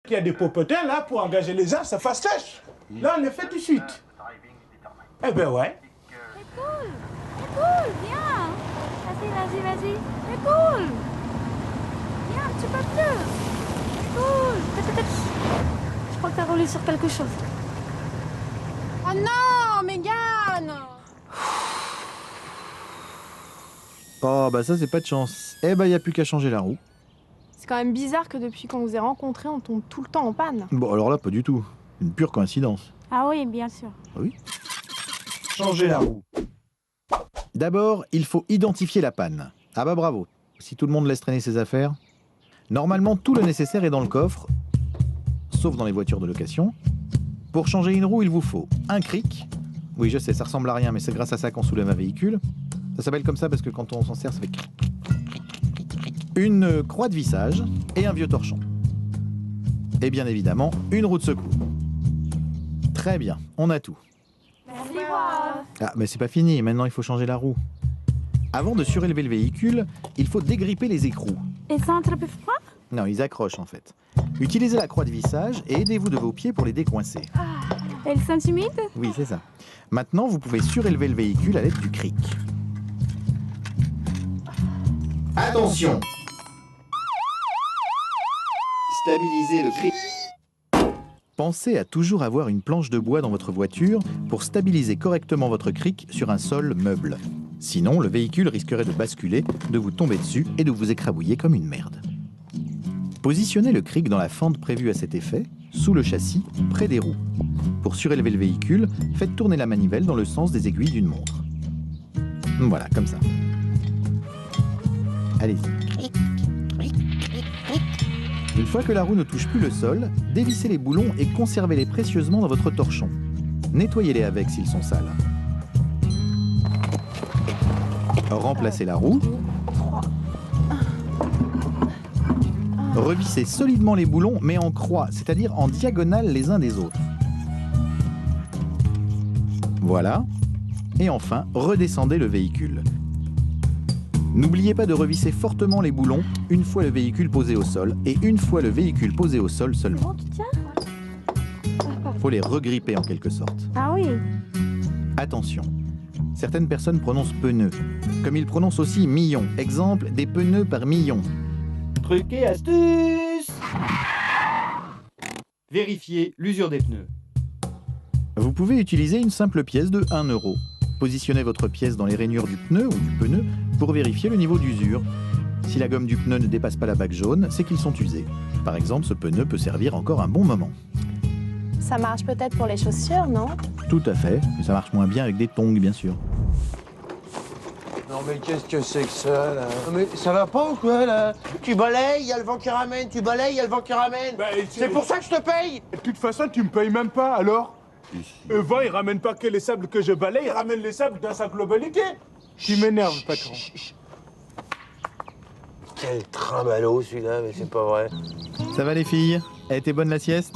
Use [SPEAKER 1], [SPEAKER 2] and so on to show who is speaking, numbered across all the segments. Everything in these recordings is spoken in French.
[SPEAKER 1] Il y a des popotins là pour engager les gens, ça fasse sèche. Là, on le fait tout de suite. Eh ben ouais.
[SPEAKER 2] C'est cool, viens. Vas-y. C'est cool. Viens, un petit peu plus. C'est cool. Je crois que t'as roulé sur quelque chose.
[SPEAKER 3] Oh non, Mégane!
[SPEAKER 4] Oh bah ça c'est pas de chance. Eh bah y a plus qu'à changer la roue.
[SPEAKER 3] C'est quand même bizarre que depuis qu'on vous ait rencontrés, on tombe tout le temps en panne.
[SPEAKER 4] Bon alors là pas du tout. Une pure coïncidence.
[SPEAKER 2] Ah oui, bien sûr.
[SPEAKER 4] Ah oui.
[SPEAKER 1] Changer la roue.
[SPEAKER 4] D'abord, il faut identifier la panne. Ah bah bravo. Si tout le monde laisse traîner ses affaires. Normalement tout le nécessaire est dans le coffre, sauf dans les voitures de location. Pour changer une roue, il vous faut un cric. Oui, je sais, ça ressemble à rien, mais c'est grâce à ça qu'on soulève un véhicule. Ça s'appelle comme ça parce que quand on s'en sert, ça fait... Une croix de vissage et un vieux torchon. Et bien évidemment, une roue de secours. Très bien, on a tout.
[SPEAKER 2] Merci, prof.
[SPEAKER 4] Ah, mais c'est pas fini, maintenant il faut changer la roue. Avant de surélever le véhicule, il faut dégripper les écrous.
[SPEAKER 2] Et ça un peu froid?
[SPEAKER 4] Non, ils accrochent en fait. Utilisez la croix de vissage et aidez-vous de vos pieds pour les décoincer.
[SPEAKER 2] Et le centimètre?
[SPEAKER 4] Oui, c'est ça. Maintenant, vous pouvez surélever le véhicule à l'aide du cric. Attention! Stabilisez le cric. Pensez à toujours avoir une planche de bois dans votre voiture pour stabiliser correctement votre cric sur un sol meuble. Sinon, le véhicule risquerait de basculer, de vous tomber dessus et de vous écrabouiller comme une merde. Positionnez le cric dans la fente prévue à cet effet, sous le châssis, près des roues. Pour surélever le véhicule, faites tourner la manivelle dans le sens des aiguilles d'une montre. Voilà, comme ça. Allez-y. Une fois que la roue ne touche plus le sol, dévissez les boulons et conservez-les précieusement dans votre torchon. Nettoyez-les avec s'ils sont sales. Remplacez la roue. Revissez solidement les boulons, mais en croix, c'est-à-dire en diagonale les uns des autres. Voilà. Et enfin, redescendez le véhicule. N'oubliez pas de revisser fortement les boulons une fois le véhicule posé au sol et une fois le véhicule posé au sol seulement.
[SPEAKER 2] Bon, tu tiens?
[SPEAKER 4] Faut les regripper en quelque sorte.
[SPEAKER 2] Ah oui.
[SPEAKER 4] Attention, certaines personnes prononcent pneus, comme ils prononcent aussi millions. Exemple, des pneus par million.
[SPEAKER 5] Truc et astuce! Vérifiez l'usure des pneus.
[SPEAKER 4] Vous pouvez utiliser une simple pièce de 1 euro. Positionnez votre pièce dans les rainures du pneu ou du pneu pour vérifier le niveau d'usure. Si la gomme du pneu ne dépasse pas la bague jaune, c'est qu'ils sont usés. Par exemple, ce pneu peut servir encore un bon moment.
[SPEAKER 3] Ça marche peut-être pour les chaussures, non?
[SPEAKER 4] Tout à fait, mais ça marche moins bien avec des tongs, bien sûr.
[SPEAKER 6] Non mais qu'est-ce que c'est que ça, là? Mais ça va pas ou quoi, là? Tu balayes, il y a le vent qui ramène, tu balayes, il y a le vent qui ramène.
[SPEAKER 1] Bah,
[SPEAKER 6] C'est pour ça que je te paye.
[SPEAKER 1] De toute façon, tu me payes même pas, alors? Le vent, il ramène pas que les sables que je balaye, il ramène les sables dans sa globalité. Tu m'énerves, patron.
[SPEAKER 6] Quel trimballo, celui-là, mais c'est pas vrai.
[SPEAKER 4] Ça va les filles? Elle était bonne la sieste?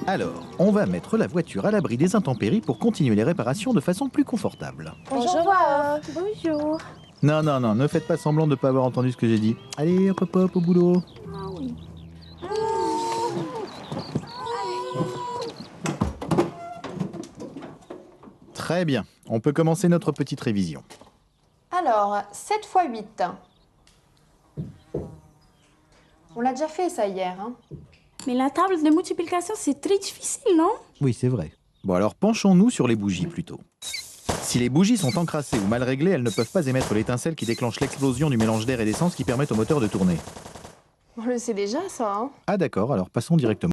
[SPEAKER 4] Alors, on va mettre la voiture à l'abri des intempéries pour continuer les réparations de façon plus confortable.
[SPEAKER 3] Bonjour, prof.
[SPEAKER 2] Bonjour.
[SPEAKER 4] Non, ne faites pas semblant de ne pas avoir entendu ce que j'ai dit. Allez, hop, hop, au boulot.
[SPEAKER 2] Ah oui.
[SPEAKER 4] Très bien, on peut commencer notre petite révision.
[SPEAKER 3] Alors, 7 x 8. On l'a déjà fait ça hier, hein?
[SPEAKER 2] Mais la table de multiplication, c'est très difficile, non?
[SPEAKER 4] Oui, c'est vrai. Bon alors, penchons-nous sur les bougies plutôt. Si les bougies sont encrassées ou mal réglées, elles ne peuvent pas émettre l'étincelle qui déclenche l'explosion du mélange d'air et d'essence qui permet au moteur de tourner.
[SPEAKER 3] On le sait déjà, ça, hein?
[SPEAKER 4] Ah d'accord, alors passons directement.